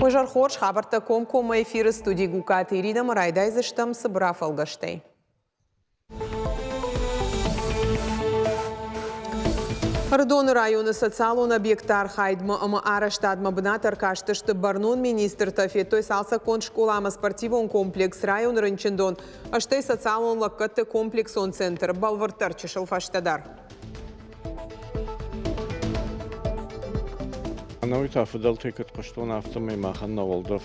Пожар хорш хабарта комкома эфиры студии Гукат Ирина Марайдайзыштам Сыбраф Алгаштей. Рдон районы социалон объекттар хайдма ама араштадма бнатар каштышты барнон министр тафетой салса кон школама спортивон комплекс район рынчындон. Аштей социалон лаккатты комплексон центр балвартар чешыл фаштадар. Анауит афдал текет каштон автомой маханна волдов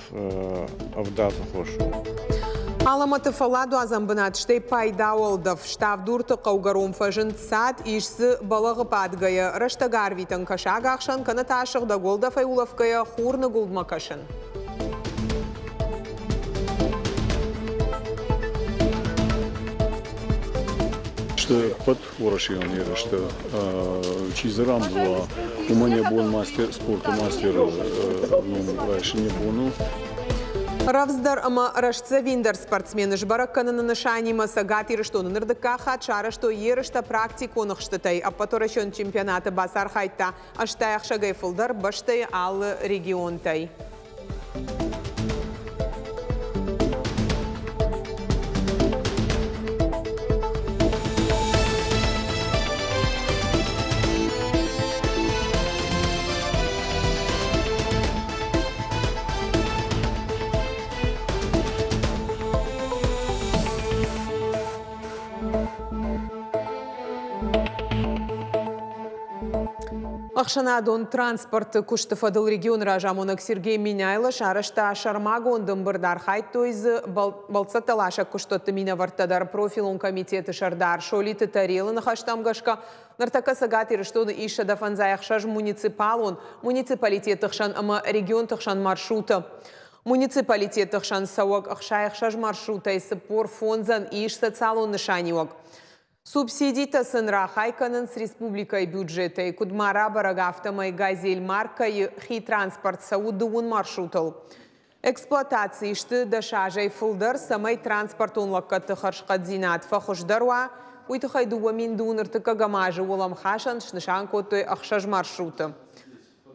авдата хошу. Аламаты фаладу азамбынат штей пайда олдов, штав дурты қаугаром фажын сад ишсы балығы падгая, раштагар витан кашаг ақшан, канаташық да голдов айловкая хурны голдма кашын. Что под урашионер, что чизерам была, у меня был мастер спорта, мастер, ну, раньше не был, Равздар ама рашца виндер спортсмены жбаракканы на нышани масагат ирыштоны нырдыкка хатшара, что ерышта практиконық штытай, а потурашон чемпионаты басар хайтта, аштай ақшагай фылдар баштай ал регионтай. Ақшанадон транспорт күштіфадыл регион ражамонық Сергей Минайлы шарышта шармагон дымбырдар хайттойзы балцаталаша күштотты минаварттадар профилон комитеті шардар шолиты тарелын хаштамгашка нартака сагат ирыштоны иша дафанзай ақшаж муниципалон муниципалитет тықшан ама регион тықшан маршруты. Муниципалитет тықшан сауак ақшай ақшаж маршрута исыпор фонзан иш социалон нышаниуак. Субсидита сынра хайканын с республикой бюджета и кудмара барагафтамай газель марка и хи транспорт саудуун маршрутал. Эксплуатации шты дашажай фылдар самай транспортун лаккаты харшкадзинат фахушдаруа уйтыхайдуа миндун ыртыка гамажы улам хашан шнышан котой ахшаж маршрута.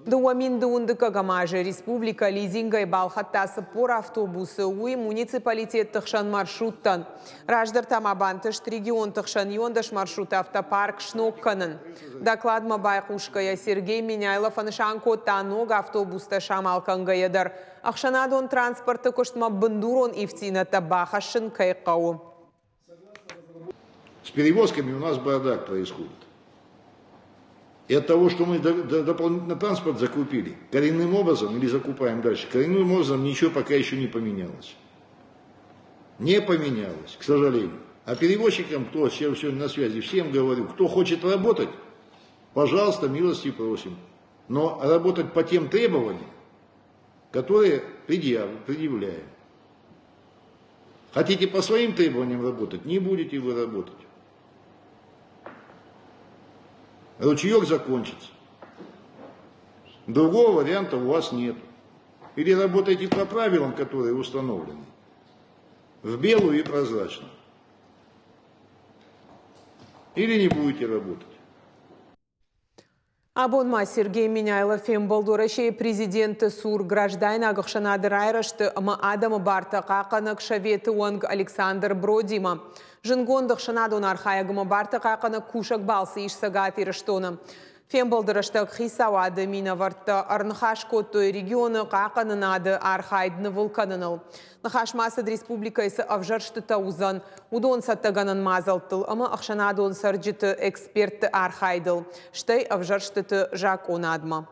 Дуаминдун дыкагамажы республика лизингай балхаттасы пор автобусы уй муниципалитет тықшан маршруттан. Раждар тамабан тышт регион тықшан йондаш маршрут автопарк шнокканын. Докладма байқушкая Сергей Минайлов анышан котта ног автобуста шамалкангаyaдар. Ақшанадон транспорты коштма бандурон ифтината бахашын кайқау. С перевозками у нас бардак происходит. И от того, что мы дополнительный транспорт закупили, коренным образом, или закупаем дальше, коренным образом ничего пока еще не поменялось. Не поменялось, к сожалению. А перевозчикам, кто сегодня на связи, всем говорю, кто хочет работать, пожалуйста, милости просим. Но работать по тем требованиям, которые предъявляем. Хотите по своим требованиям работать, не будете вы работать. Ручеек закончится. Другого варианта у вас нет. Или работаете по правилам, которые установлены, в белую и прозрачную. Или не будете работать. Абонма Сергей Минайлов фембалдурашей президенты Сур граждан агахшанады райрашты ама Адама Барта қақанық шаветы уанг Александр Бродима. Жынгондық шанадон архаягыма Барта қақанық кушак балсы иш сагат ирыштоны. Фембалдураштық хисауады минаварта арнхаш коттой регионы қақанынады архайдны вулканыныл. Нахашмасад республикайсы авжаршты таузан, удон саттаганын мазалтыл, ама ақшанадон сарджыты эксперты архайдыл. Штай авжарштыты жак онадма.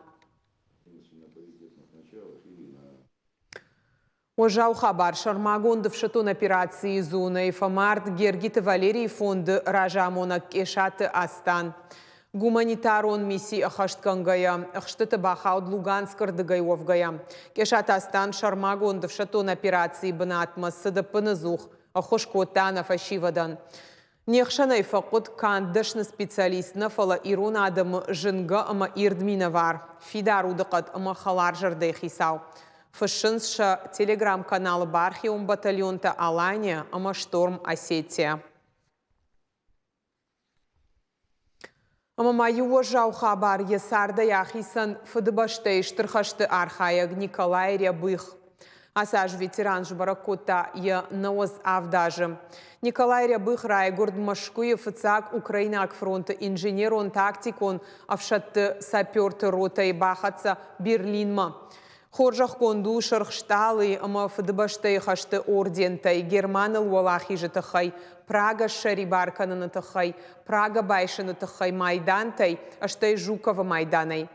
Ожау хабар шармагондов шатон операции зоны Фамарт Гергиты Валерий фонды ражамона кешаты астан. Гуманитарон миссии ахашткангая, ахштыты бахауд Луганскардыгай овгая. Кешат астан шармагондов шатон операции бынатмас сыдыпыны зух, ахошкотана фашивадан. Нехшанай факут кандашны специалист нафала ирон адамы жынга ама ирдминавар. Фидар удықат ама халар жырдай хисау. Фашынша телеграм-каналы Бархиум батальонта Алания ама Шторм Осетия. Ama mayuwa jau xabar yesarda yaxisan fıdıbaşta iştirxaştı arxayag Nikolay Rябых. Асаж ветеран Жбаракота я наоз авдажи. Николай Рябых райгорд Машкуев цак Украинак фронта инженер он тактик он авшатты саперты рота и бахатса Берлинма. Хоржах конду шархшталы ама фыдыбаштай хашты ордентай Германыл валахи житахай Прага шарибаркананы тахай Прага байшаны тахай Майдантай аштай Жукова Майданай.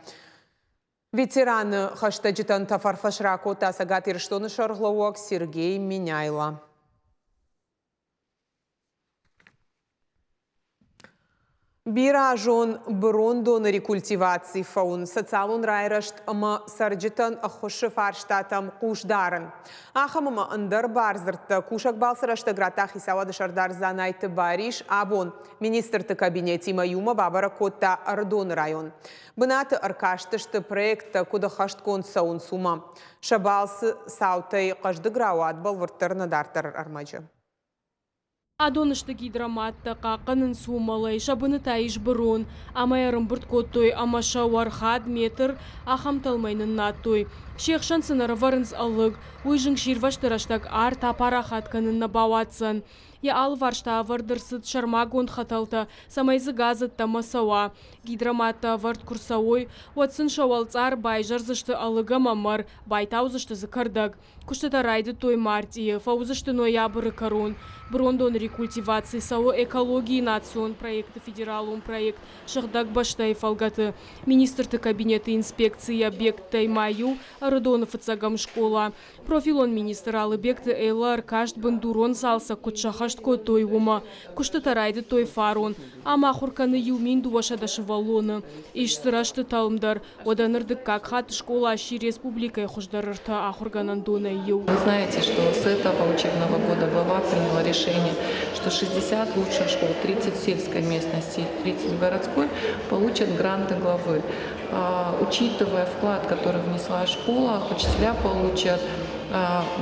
Ветераны хаштаджитан тафарфашракота сагатир штоны шарглауак Сергей Миняйло. Бира жон брондон рекультивации фаун социалун райрашт ама сарджитан ахоши фарштатам кушдаран. Ахамама андар барзыртта кушак балсырашта гратах исавады шардар занайты бариш абон министрты кабинети маюма Бабаракота Ардон район. Бынаты аркаштышты проекта куда хашткон саун сума. Шабалсы саутай кажды грауат балвыртырны дартар армаджа. Адонышты гидроматта қақынын сумалай, шабыны тайыш бұрын, амайырын бұрт көттой, амаша вархад метр, ахамталмайнын наттой. Шеқшан сынары варынс алыг, уйжың ширваштыраштак ар тапарахат кынын набауатсын. Я ал варшта вардырсыт шармагон хаталта, самайзы газытта масауа. Гидроматта вард курсауой, уатсын шауалцар бай жарзышты алыга мамар, байтаузышты зыкардак. Куштата райды той мартии, фаузышты ноябры корон. Брондон рекультивации сау экологии национ проекты федералум проект шахдак баштай фалгаты. Министрты кабинеты инспекции объект Таймаю Родонов цагам школа. Профилон министр алыбекты эйлар кашт бандурон салса кутшахашт той ума. Куштата райды той фарон. Ама хурканы юмин дуашадаши валоны. Иш сырашты талмдар. Оданырдык как хат школа ащи республикой хуждарырта ахурганан дона ю. Вы знаете, что с этого учебного года глава приняла решение, что 60 лучших школ, 30 в сельской местности и 30 в городской, получат гранты главы. Учитывая вклад, который внесла школа, учителя получат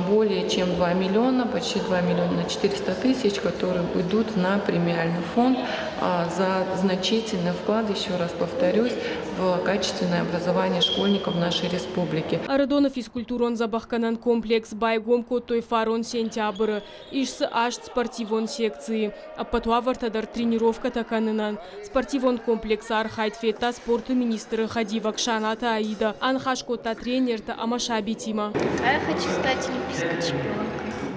более чем 2 миллиона, почти 2 миллиона 400 тысяч, которые уйдут на премиальный фонд за значительный вклад, еще раз повторюсь, в качественное образование школьников нашей республики. Родона физкультурон забахканан комплекс байгом котой фарон сентябрь, ишсы ашт спортивон секции, а патуавартадар тренировка таканынан. Спортивон комплекс архайт фета спорта министра Хадива Кшаната Аида, анхашкота тренерта Амаша Битима. А я хочу стать олимпийской чемпионкой.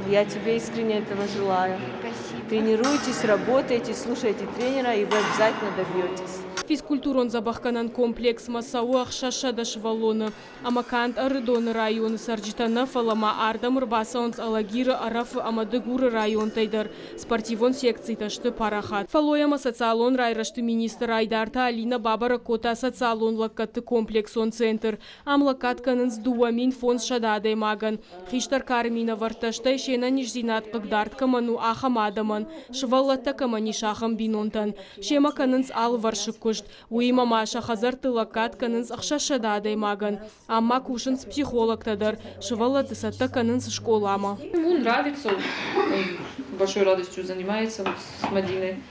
Я тебе искренне этого желаю. Спасибо. Тренируйтесь, работайте, слушайте тренера, и вы обязательно добьетесь. Физкультурон забахканан комплекс Масау Ахшашадаш Валона, Амакант Ардон район Сарджитана Фалама Ардам Рбасаунс Алагира Араф Амадыгур район Тайдар, спортивон секции ташты парахат. Фалояма социалон райрашты министр Айдарта Алина Бабаракота социалон лаккатты комплексон центр, амлакатканын сдуамин фон шададай маган. Хиштар Кармина варташтай шена нижзинат кагдарт каману ахамадаман, шваллата камани шахам бинонтан, шема канынс ал варшикуш. Уима маша хазарты лакат канынс ахшашададай маган. Амма кушынс психолог тадар. Шывала тысатта канынс школама. Ему нравится, он большой радостью занимается с Мадиной.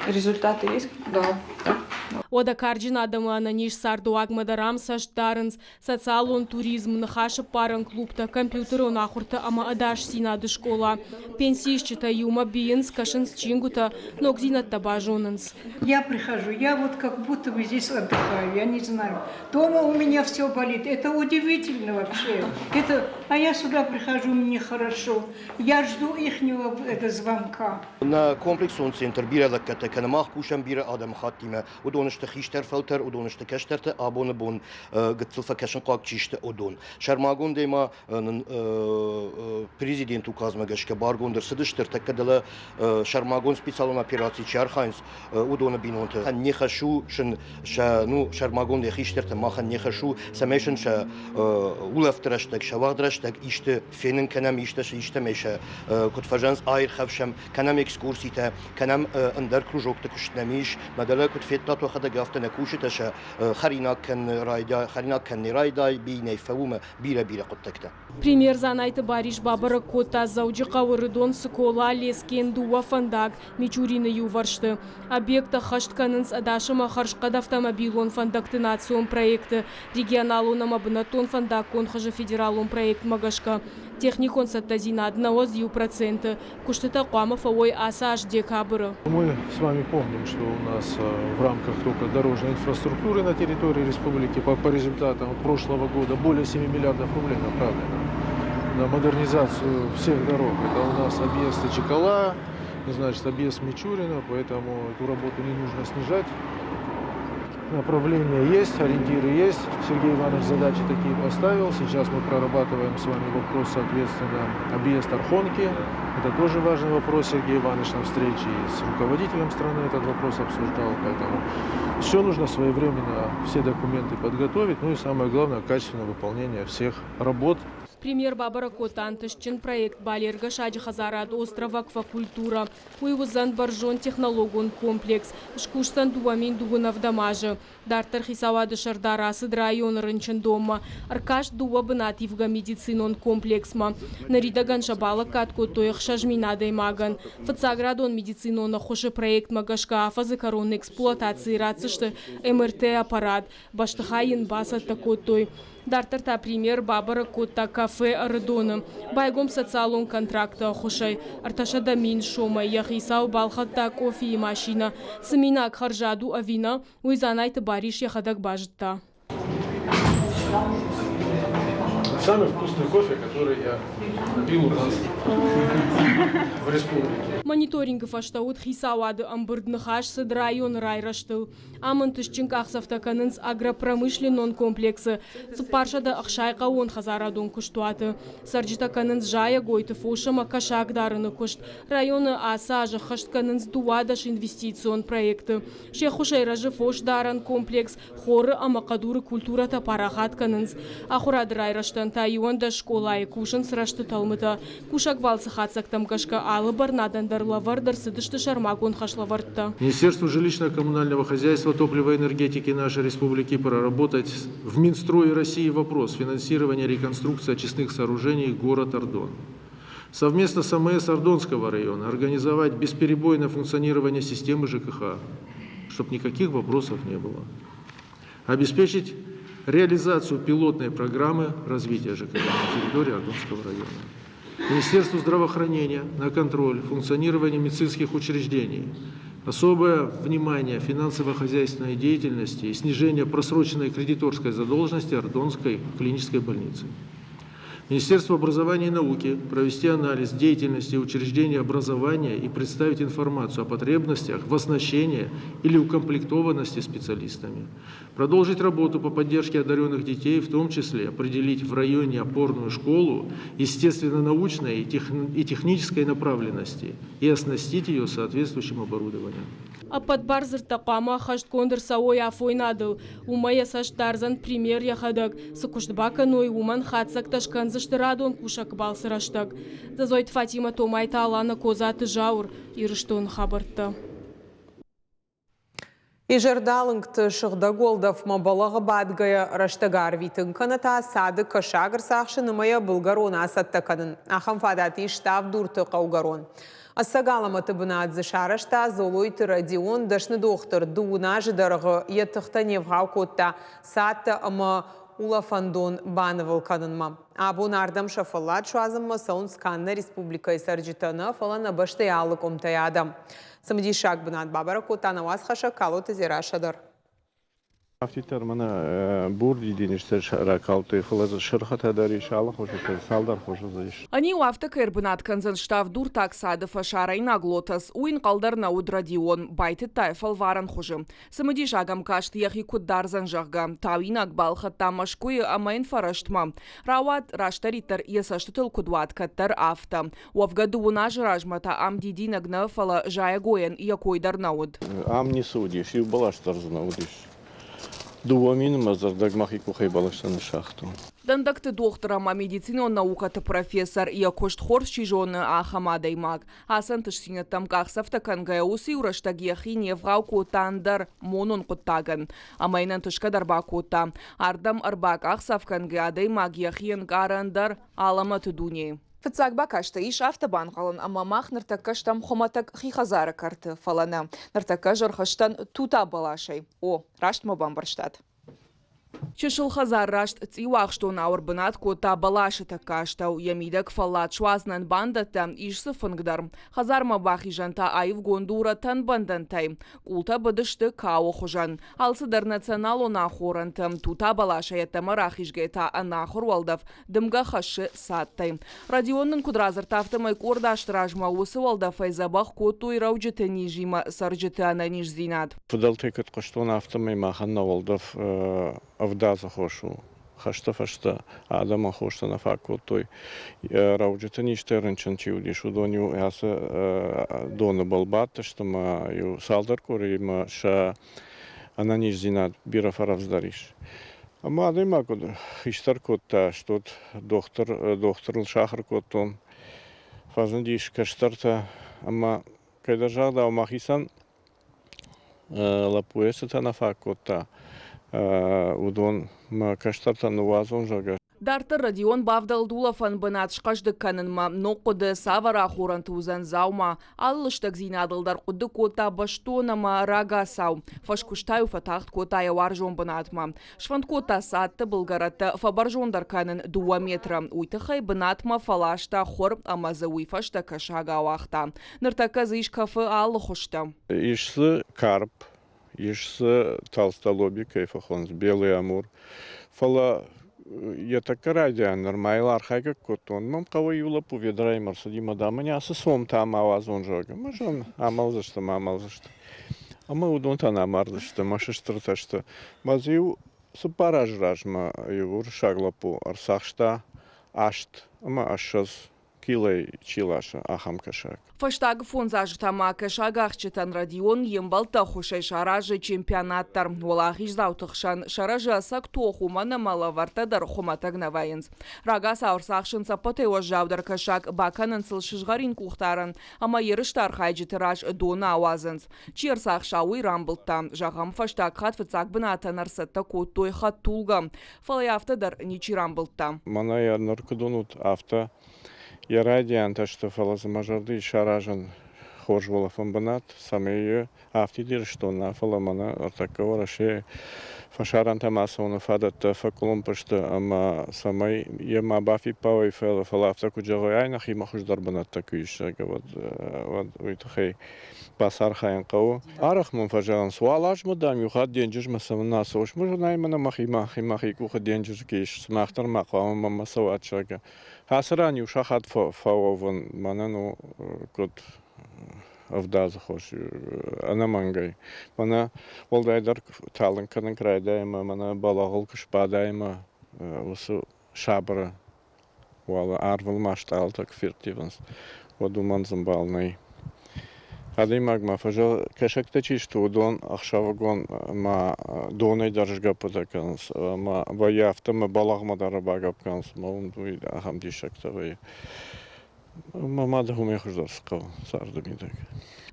Результаты есть? Да. Ода карджин адамы ананиш сардуаг мадарам саштарынс, социалон туризм, нахаша паран клубта, компьютерон ахурта ама адаш синады школа. Пенсийщита юма биенс кашинс чингута, ногзинат табажонынс. Я прихожу, я вот как будто бы здесь отдыхаю, я не знаю. Дома у меня все болит, это удивительно вообще. А я сюда прихожу, мне хорошо. Я жду ихнего звонка. На комплексон центр бира лакката канамах кушам бира адам хаттима удонышты хиштер филтер удонышты каштерте абоны бон гытсылфа кашын какчиште удон шармагон дема президент указмагашка баргондер сыдыштыр таккадала шармагон специалон операции чархайнс удона бинонте хан не хашу шин ша ну шармагон де хиштерте махан не хашу самешин ша улафтраштак шавагдраштак иште фенен канам иште меша котфажанс айр хавшам канам экскурсита канам اندر كروجوك تكشتنميش مدلا كنت في تطو خدا قافتنا كوشتش خرينا كان رايدا بيني فوما بيرا قطكتا Премьер занайты Бариш Бабара Кота зауджи қауырыдон сыкола лескен дуа фандак Мичурины юваршты. Объекта хаштканынс адашыма харшқад автомобилон фандактынацион проекты регионалон амабынатон фандакон хажы федералон проект магашка. Техникон саттазина одного с 1%. Куштыта Қуамов овой аса аж декабры. Мы с вами помним, что у нас в рамках только дорожной инфраструктуры на территории республики по результатам прошлого года более 7 миллиардов рублей направлено на модернизацию всех дорог. Это у нас объезд Чекала, значит, объезд Мичурина, поэтому эту работу не нужно снижать. Направление есть, ориентиры есть. Сергей Иванович задачи такие поставил. Сейчас мы прорабатываем с вами вопрос, соответственно, объезд Архонки. Это тоже важный вопрос. Сергей Иванович на встрече с руководителем страны этот вопрос обсуждал. Поэтому все нужно своевременно, все документы подготовить. Ну и самое главное, качественное выполнение всех работ. Премьер Бабара Котантышчин проект Балерга Шаджи Хазарад острова аквакультура. Уйвузан баржон технологон комплекс. Шкуштан дуамин дугунав дамажы. Дартар хисавады шардарасы район рынчын дома. Аркаш дуа бынативга медицинон комплексма. Наридаган шабала катко тоях шажминадай маган. Фацаградон медицинона хоши проект магашка фазы коронной эксплуатации рацишты МРТ аппарат. Баштахайын баса такотой. Дартарта премьер Бабара Кота кафе Ардоны. Байгом социалон контракта хошай. Арташада мин шома яхисау балхатта кофе и машина. Саминак харжаду авина. Уизанайты Бариш яхадак бажта. Самый вкусный кофе, который я пил у нас в республике. Мониторинг фаштаут хисауады амбырдныхаш сыд район райраштыл. Амантышчинк ахсавтаканынс агропромышленон комплексы. Цупаршада ахшайка он хазарадон куштуаты. Сарджитаканынс жая гойты фошама кашак дарыны кушт. Районы асажа хаштканынс дуадаш инвестицион проекты. Шехушайражы фош даран комплекс. Хоры амакадуры культура тапарахатканынс. Ахурад райраштан тайуанда школа и кушын срашты талмыта. Кушак балсы хатсактам кашка алы барнадан лавардар сыдышты шармагон хашлаварта. Министерству жилищно-коммунального хозяйства, топлива и энергетики нашей республики проработать в Минстрое России вопрос финансирования реконструкции очистных сооружений город Ардон. Совместно с АМС Ардонского района организовать бесперебойное функционирование системы ЖКХ, чтобы никаких вопросов не было. Обеспечить реализацию пилотной программы развития ЖКХ на территории Ардонского района. Министерству здравоохранения на контроль функционирования медицинских учреждений. Особое внимание финансово-хозяйственной деятельности и снижение просроченной кредиторской задолженности Ардонской клинической больницы. Министерству образования и науки провести анализ деятельности учреждений образования и представить информацию о потребностях в оснащении или укомплектованности специалистами. Продолжить работу по поддержке одаренных детей, в том числе определить в районе опорную школу естественно-научной и технической направленности и оснастить ее соответствующим оборудованием. А подбар зыртақама хашт кондыр сауой афойнадыл. Умая саштарзан премьер яхадак. Сыкуштбака ной уман хатсак ташканзыштырадон кушак балсыраштак. Зазойт Фатима Томайта алана козаты жаур. Ирыштон хабарты. Ижердалыңгты шығдаголдав мабалығы бадгая раштагар витін каната сады кашагыр сақшыны мая бұлгарон асаттаканын. Ахам фадаты штав дурты қаугарон. Ассагаламаты бынадзы шарашта золойты радион дашны доқтыр дуына жыдарығы еттіқта невғау котта сатты ама улафандон банывыл канынма. Абун ардам шафалат шуазымма саун сканна республика сарджитаны фалана баштай алық омтаядам. Самди шаг бынад бабара коттана васхаша калоты зирашадар. Автитар мана бурди денештер шаракалты хлазы шырхата дариш алых уже салдар хожузыш. Они у автокербнат канзенштав дур таксады фашара инаглотас уин калдар науд радион байты тайфал варан хожы. Самди шагам кашт яхи куддар занжагга тавинак балхатта машкуй амайн фараштма. Рават раштаритер ясаштыл кудват каттар авто. Уавгаду унаж ражмата ам дидинаг нафала жая гоен якойдар науд. Ам не судишь, и балаш тарзнаудиш. Дуамин мазар дагмахи кухай балаштаны шахту. Дандакты докторама медицина наукаты профессор и коштхор шижоны ахамадей маг. Асан тышсине там кахсафта кангая уси ураштаги ахине вгау котандар монон коттаган. Амайнан тышкадар бакота. Ардам арбак ахсаф кангая адей маг яхиен гарандар аламат дуни. Фцак бакашта иш автобан қалын, ама мах ныртакаштам хоматак хихазара карты фалана. Ныртака жархаштан тута балашай. О, раштма бамбарштат. Чешыл хазар рашт цивах, что на урбанат кота балашата каштау, ямидак фалат швазнан бандата ишсы фангдар. Хазар мабахи жанта айв гондура тан бандантай. Култа бадышты као хожан. Алсыдар националу нахорантам, тута балашаята марахишгета анахорвалдав, дымга хашы саттай. Радионын кудразыртавтымай кордаштражма усы валдав айзабах коту и рауджеты нижима сарджеты ананиш зинат. Фудалтыкат коштон автомай маханна валдав авдаза хошу. Хашта адама хошта на факотой. Рауджеты ништернчен чиудиш удоню яса дона балбата, что ма ю салдар кори ма ша ананиш зинат бирафарав здариш. Ама адема код хиштар котта, что доктор шахар коттон. Фазандиш каштарта, ама когда жада умахисан лапуесата на факота. Удон ма каштарта нуазон жага. Дартыр Радион Бавдалдулов анбанат шқажды канынма, но қуды савара хоран тузан заума, аллыштак зинадылдар қуды кота баштонама рага сау. Фашкуштаю фатахт кота яваржон банатма. Швант кота сатты бұлгаратты фабаржондар канын 2 метра. Уйтықай банатма фалашта хор амазы уйфашта кашага уақта. Ныртака зишкафы аллы хошта. Ишсы карп. Ишсы толстолобик, кайфахонс, белый амур. Фала я так радиан нормайлар хайка котон. Мам кавай юла поведрай марсадима дамани, а сом там авазон жога. Можем амал за что. Ама удон та намар за что, машештрата что. Мазию супаражражма юр шаглапу арсахшта ашт. Ама ашаз килай чилаша ахам кашак. Фаштаг фон зажтама кашагахчитан Радион ембалта хушай шаражы чемпионаттар. Олахиш заутықшан шаражы асак туоху манамала вартадар хуматагна вайынз. Рага саурсақшын сапатеуа жавдар кашак баканын сылшыжғарин кухтарын, ама еріштар хайджитыраж дона ауазынз. Чиерсақшауи рамбылта. Жағам фаштаг хатфыцак бінатан арсатта коттой хат тулга. Фалай автадар ничи рамбылта. Мана я наркодонут авто. Я радиан то, что фалаза мажорды шаражен хоржвола фамбанат, самые автидир, что на фаламана артакова раше фашаран тамасона фадат факулом пашта, ама самай ема бафи пауи фалафта куджавай нахи махуш дарбанат такуишага вот уйтахей басар хаян кау. Арахман фажаран суалаж мадам юхад деньжиш масамна сош мужнаймана махи куха деньжиш киш смахтар мақама масаватшага. Хасрани ушахат фаован манану кот авдаза хош анамангай. Мана волдайдар талын канын крайдайма, мана балағыл кышпадайма, осы шабыра вала арвыл маштал так фертиванс. Водуман замбалнай. Адей магма фажал кашакта чишту удон ахшавагон ма донай даржга патаканс ма ваяфта ма балагма дарабагапканс ма ундуй ахам дишакта вай ма дахуме хуждарскал сардамидак.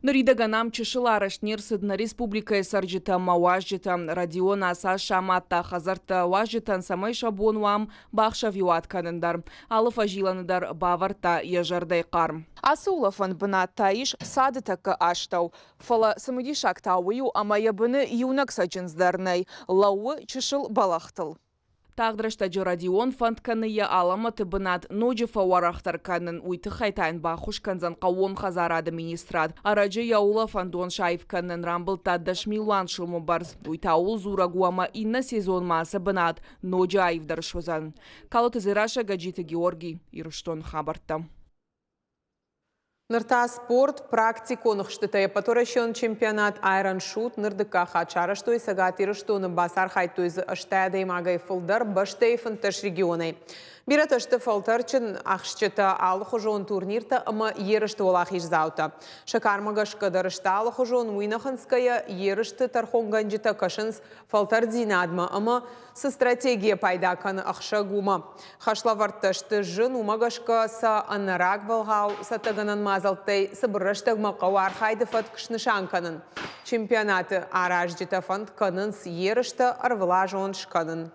Наридаганам чешылараш нерсыдна республика сарджита мауажжита Радион аса шаматта хазарта важжитан самай шабонуам бахша виуат канындар. Алыф ажиланыдар баварта ежардай қарм. Асулафан бына таиш садытакы аштау. Фала самыдишак тауыю амаябыны юнак саджынздарнай. Лауы чешыл балахтыл. Тағдырышта жо Радион фантканыя аламаты бынат ноджи фауарахтар канын уйты хайтайн бахуш канзан қауон хазарады министрат. Араджы яула фандон шайф канын рамбылта дашмилуан шылму барз. Уйта аул зурагуама инна сезон масы бынат ноджи айвдар шозан. Калоты зираша Гаджита Георгий Ирштон хабарта. Нырта спорт практику нұқштытай патурашон чемпионат айран шут нырдыка хачараштой сагатирыштуны басар хайтойзы ыштайдай магай фылдар баштайфын таш регионай. Биратышты фалтарчын ақшчыта алы хожон турнирта ама ерышты олақ ижзаута. Шакармага шкадарышта алы хожон уйнаханская ерышты тархонганжыта кашынс фалтар динадма ама со стратегия пайдаканы ақша гума. Хашлавартышты жын умагашка са аннарак валгау сатаганан мазалтай сабырыштаг мақауар хайдыфат кшнышанканын. Чемпионаты араждыта фанд канынс ерышты арвылажон шканын.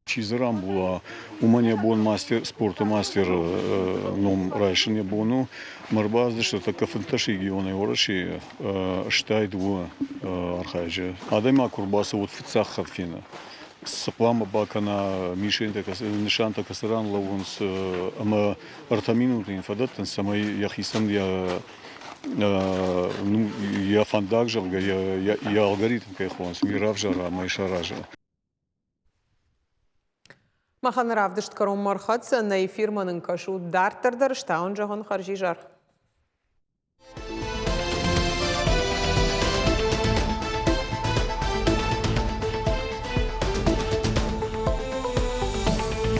Чизерам була у мене бон мастер спорту мастер ном раньше не бону марбазды что так фанташи геоны ораши штайду архайже адема курбаса вот фицах хатфина саплама бакана мишен так нишанта касаран лавунс ама артаминут инфадаттан самай яхисам я ну я фандакжал я алгоритм кайхонс миравжара майшаража. Махан равдышт каром мархатса на эфир манын кашу дартардар штаун жахан харжижар.